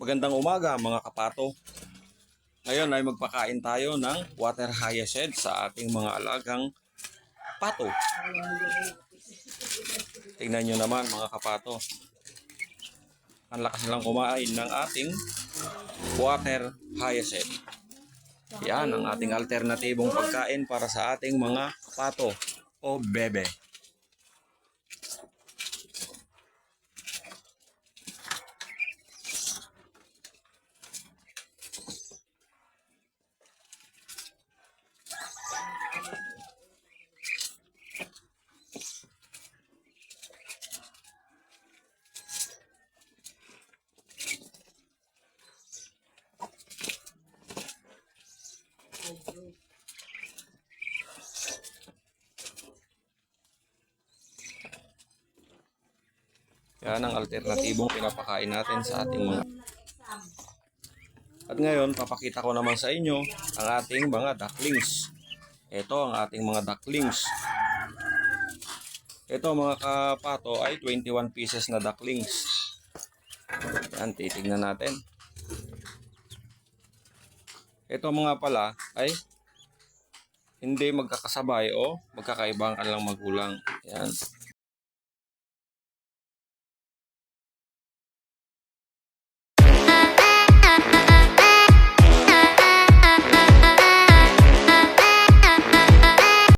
Magandang umaga mga kapato. Ngayon ay magpakain tayo ng water hyacinth sa ating mga alagang pato. Tingnan nyo naman mga kapato. Ang lakas lang kumain ng ating water hyacinth. Yan ang ating alternatibong pagkain para sa ating mga pato o bebe. Yan ang alternatibong pinapakain natin sa ating mga. At ngayon, papakita ko naman sa inyo ang ating mga ducklings. Ito ang ating mga ducklings. Ito mga kapato ay 21 pieces na ducklings. Yan, titignan natin. Ito mga pala ay hindi magkakasabay o magkakaibang kanilang magulang. Yan.